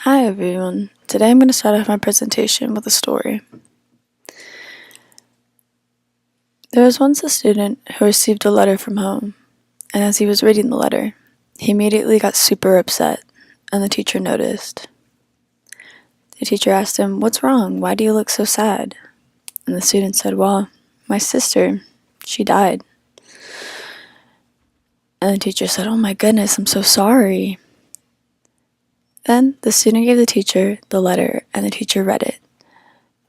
Hi everyone. Today I'm going to start off my presentation with a story. There was once a student who received a letter from home, and as he was reading the letter, he immediately got super upset, and the teacher noticed. The teacher asked him, "What's wrong? Why do you look so sad?" And the student said, "Well, my sister, she died." And the teacher said, "Oh my goodness, I'm so sorry." Then the student gave the teacher the letter, and the teacher read it.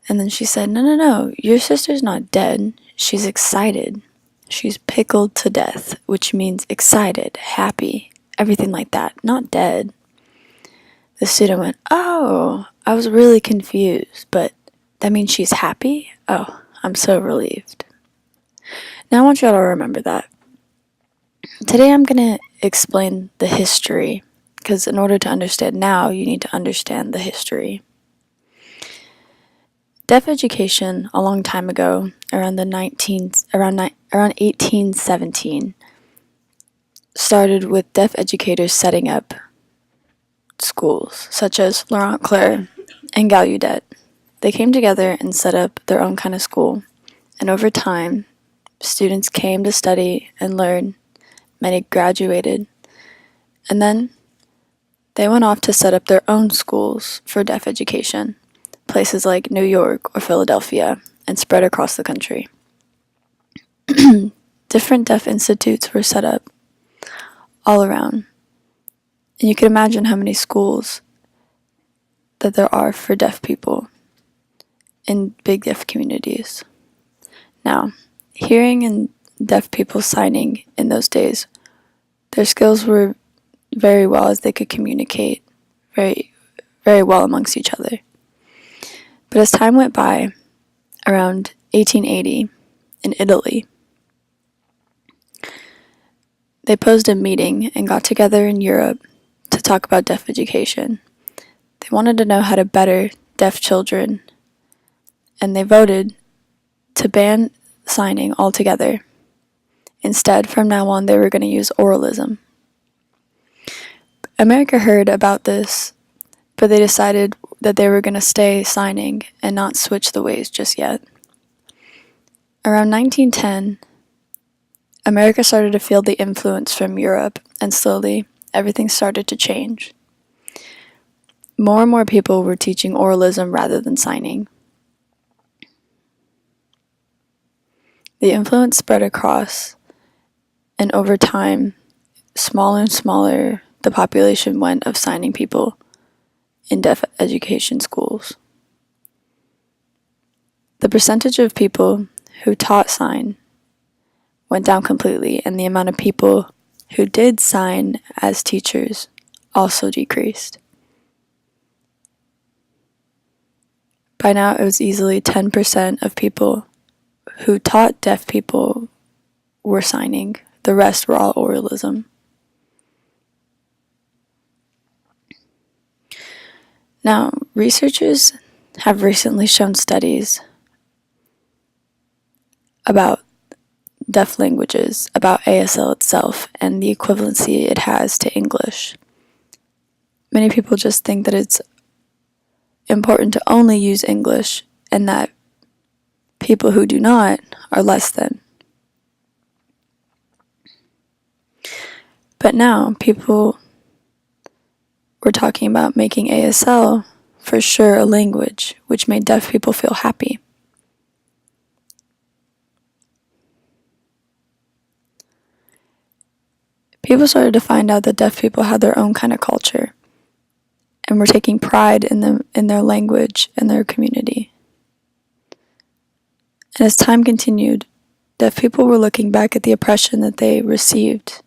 And then she said, No, your sister's not dead. She's excited. She's pickled to death, which means excited, happy, everything like that, not dead." The student went, "Oh, I was really confused, but that means she's happy? Oh, I'm so relieved." Now I want you all to remember that. Today I'm going to explain the history, because in order to understand now, you need to understand the history. Deaf education a long time ago, around 1817, started with deaf educators setting up schools, such as Laurent Clerc and Gallaudet. They came together and set up their own kind of school, and over time, students came to study and learn. Many graduated, and then they went off to set up their own schools for deaf education, places like New York or Philadelphia, and spread across the country. Different deaf institutes were set up all around, and you can imagine how many schools that there are for deaf people in big deaf communities. Now, hearing and deaf people signing in those days, their skills were very well, as they could communicate very, very well amongst each other. But as time went by, around 1880, in Italy, they posed a meeting and got together in Europe to talk about deaf education. They wanted to know how to better deaf children, and they voted to ban signing altogether. Instead, from now on, they were going to use oralism. America heard about this, but they decided that they were going to stay signing and not switch the ways just yet. Around 1910, America started to feel the influence from Europe, and slowly everything started to change. More and more people were teaching oralism rather than signing. The influence spread across, and over time, smaller and smaller the population went of signing people in deaf education schools. The percentage of people who taught sign went down completely, and the amount of people who did sign as teachers also decreased. By now, it was easily 10% of people who taught deaf people were signing. The rest were all oralism. Now, researchers have recently shown studies about deaf languages, about ASL itself, and the equivalency it has to English. Many people just think that it's important to only use English, and that people who do not are less than. But now, people were talking about making ASL for sure a language, which made deaf people feel happy. People started to find out that deaf people had their own kind of culture, and were taking pride in their language and their community. And as time continued, deaf people were looking back at the oppression that they received,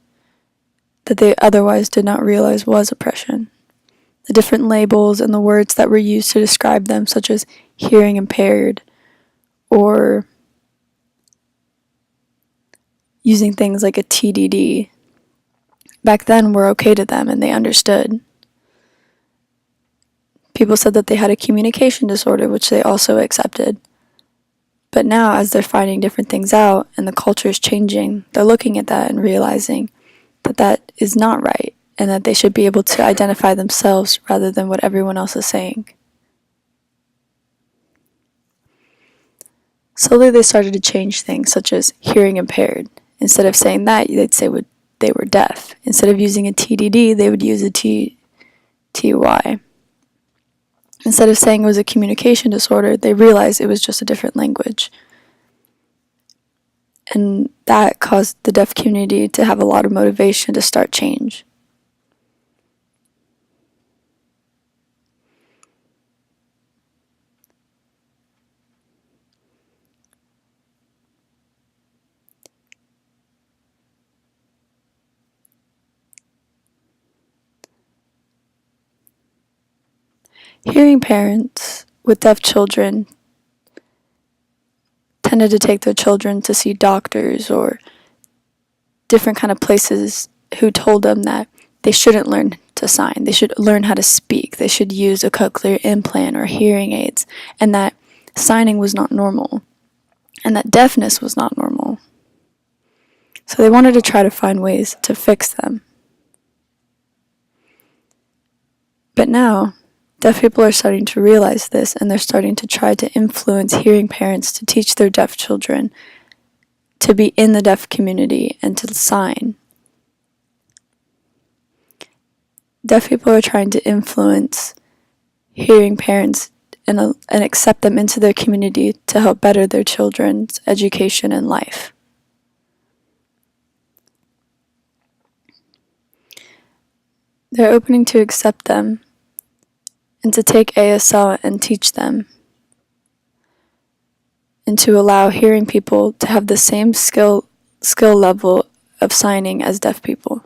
that they otherwise did not realize was oppression. The different labels and the words that were used to describe them, such as hearing impaired, or using things like a TDD, back then were okay to them, and they understood. People said that they had a communication disorder, which they also accepted. But now, as they're finding different things out and the culture is changing, they're looking at that and realizing that that is not right, and that they should be able to identify themselves rather than what everyone else is saying. Slowly they started to change things, such as hearing impaired. Instead of saying that, they'd say they were deaf. Instead of using a TDD, they would use a TY. Instead of saying it was a communication disorder, they realized it was just a different language. And that caused the deaf community to have a lot of motivation to start change. Hearing parents with deaf children tended to take their children to see doctors or different kind of places who told them that they shouldn't learn to sign. They should learn how to speak. They should use a cochlear implant or hearing aids, and that signing was not normal, and that deafness was not normal. So they wanted to try to find ways to fix them. But now, deaf people are starting to realize this, and they're starting to try to influence hearing parents to teach their deaf children to be in the deaf community and to sign. Deaf people are trying to influence hearing parents and accept them into their community to help better their children's education and life. They're opening to accept them and to take ASL and teach them, and to allow hearing people to have the same skill level of signing as deaf people.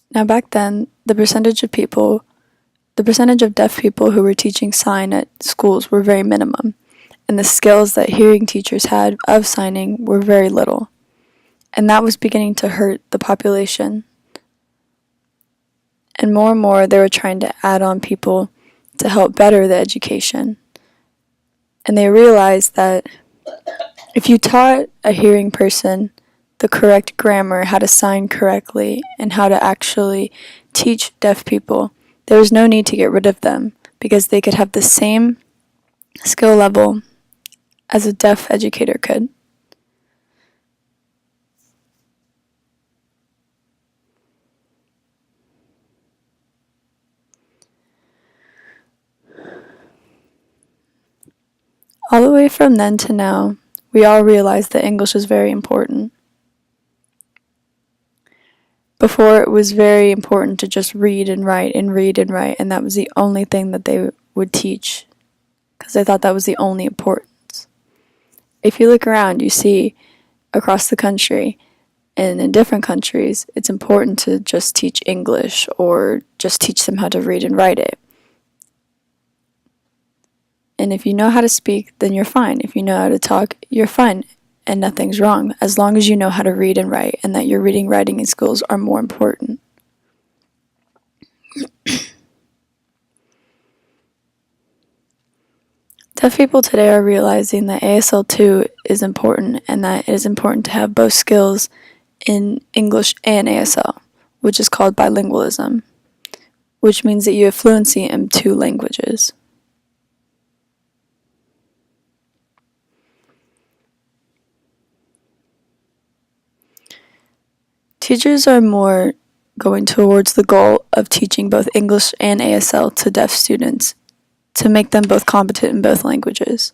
Now back then, the percentage of deaf people who were teaching sign at schools were very minimum, and the skills that hearing teachers had of signing were very little, and that was beginning to hurt the population. And more they were trying to add on people to help better the education. And they realized that if you taught a hearing person the correct grammar, how to sign correctly, and how to actually teach deaf people, there was no need to get rid of them, because they could have the same skill level as a deaf educator could. All the way from then to now, we all realized that English is very important. Before, it was very important to just read and write, and that was the only thing that they would teach, because they thought that was the only importance. If you look around, you see across the country and in different countries, it's important to just teach English or just teach them how to read and write it. And if you know how to speak, then you're fine. If you know how to talk, you're fine. And nothing's wrong, as long as you know how to read and write, and that your reading, writing, and skills are more important. Deaf people today are realizing that ASL2 is important, and that it is important to have both skills in English and ASL, which is called bilingualism, which means that you have fluency in 2 languages. Teachers are more going towards the goal of teaching both English and ASL to deaf students to make them both competent in both languages.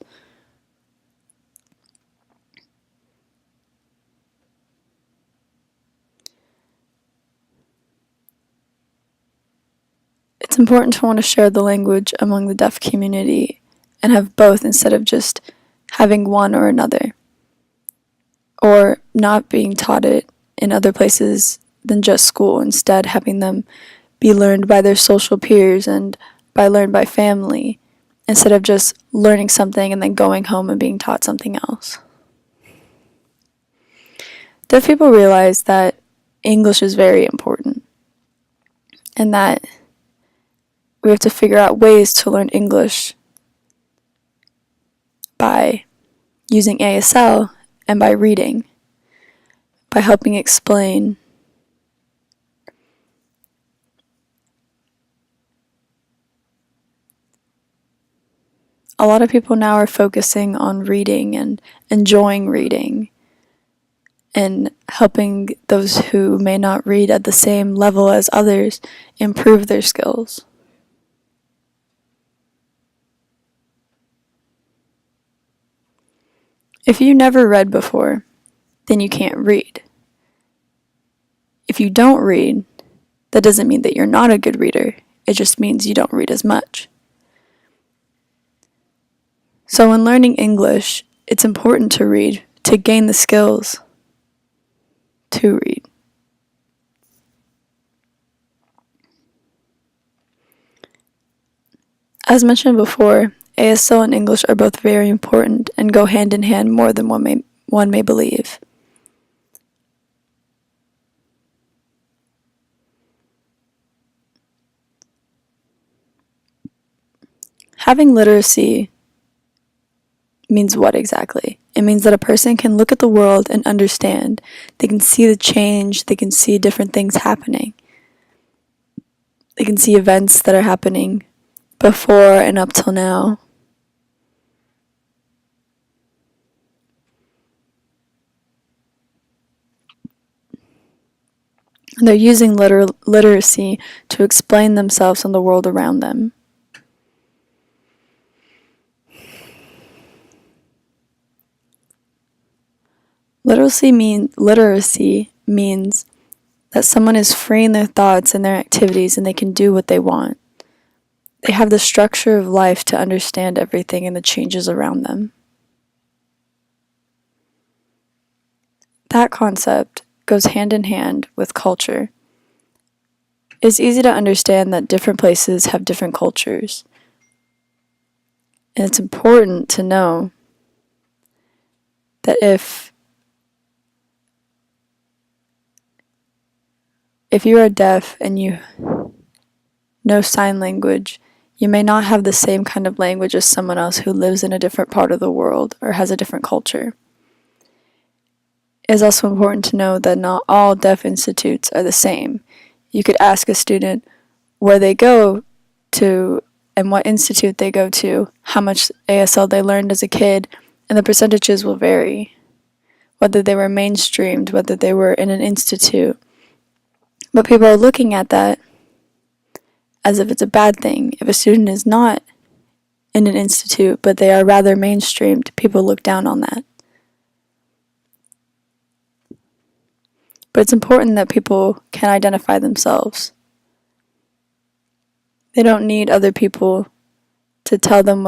It's important to want to share the language among the deaf community and have both instead of just having one or another, or not being taught it in other places than just school, instead having them be learned by their social peers and learned by family, instead of just learning something and then going home and being taught something else. Deaf people realize that English is very important, and that we have to figure out ways to learn English by using ASL and by reading, by helping explain. A lot of people now are focusing on reading and enjoying reading and helping those who may not read at the same level as others improve their skills. If you never read before, then you can't read. If you don't read, that doesn't mean that you're not a good reader. It just means you don't read as much. So when learning English, it's important to read to gain the skills to read. As mentioned before, ASL and English are both very important and go hand in hand more than one may believe. Having literacy means what exactly? It means that a person can look at the world and understand. They can see the change, they can see different things happening. They can see events that are happening before and up till now. And they're using literacy to explain themselves and the world around them. Literacy means that someone is free in their thoughts and their activities and they can do what they want. They have the structure of life to understand everything and the changes around them. That concept goes hand in hand with culture. It's easy to understand that different places have different cultures. And it's important to know that if you are deaf and you know sign language, you may not have the same kind of language as someone else who lives in a different part of the world or has a different culture. It is also important to know that not all deaf institutes are the same. You could ask a student where they go to and what institute they go to, how much ASL they learned as a kid, and the percentages will vary. Whether they were mainstreamed, whether they were in an institute. But people are looking at that as if it's a bad thing. If a student is not in an institute, but they are rather mainstreamed, people look down on that. But it's important that people can identify themselves. They don't need other people to tell them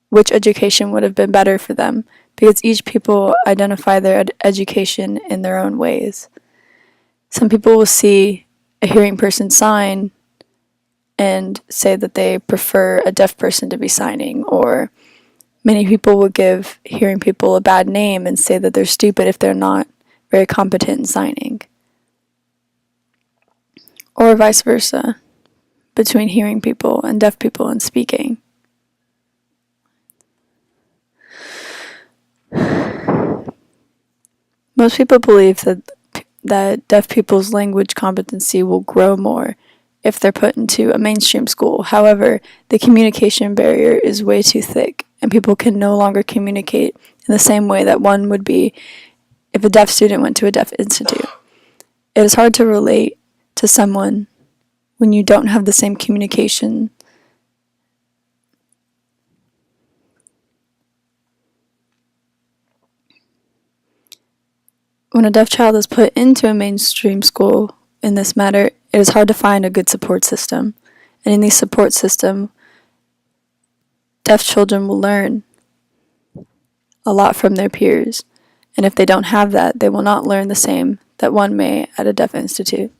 which education would have been better for them, because each people identify their education in their own ways. Some people will see a hearing person sign and say that they prefer a deaf person to be signing, or many people will give hearing people a bad name and say that they're stupid if they're not very competent in signing. Or vice versa, between hearing people and deaf people in speaking. Most people believe that deaf people's language competency will grow more if they're put into a mainstream school. However, the communication barrier is way too thick, and people can no longer communicate in the same way that one would be if a deaf student went to a deaf institute. It is hard to relate to someone when you don't have the same communication. When a deaf child is put into a mainstream school in this matter, it is hard to find a good support system. And in the support system, deaf children will learn a lot from their peers. And if they don't have that, they will not learn the same that one may at a deaf institute.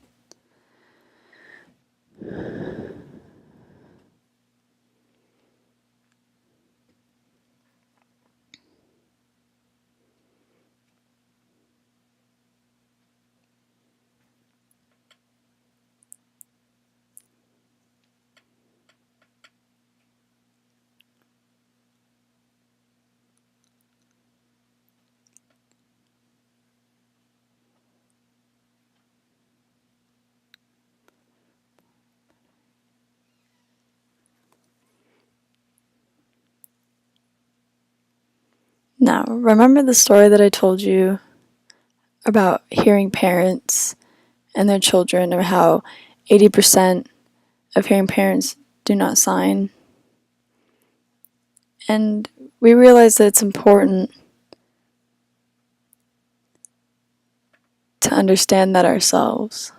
Now, remember the story that I told you about hearing parents and their children, or how 80% of hearing parents do not sign? And we realize that it's important to understand that ourselves.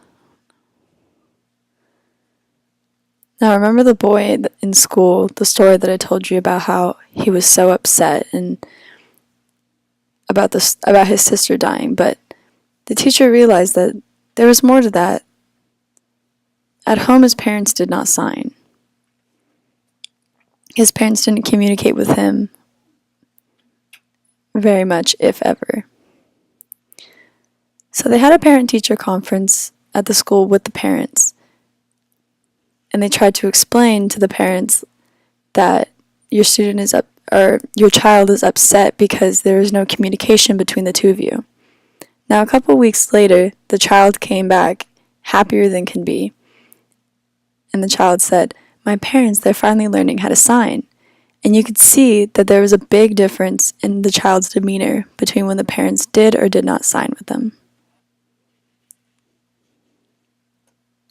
Now, remember the boy in school, the story that I told you about, how he was so upset and about his sister dying, but the teacher realized that there was more to that. At home, his parents did not sign. His parents didn't communicate with him very much, if ever. So they had a parent-teacher conference at the school with the parents, and they tried to explain to the parents that your child is upset because there is no communication between the two of you. Now, a couple weeks later, the child came back happier than can be, and the child said, "My parents, they're finally learning how to sign." And you could see that there was a big difference in the child's demeanor between when the parents did or did not sign with them.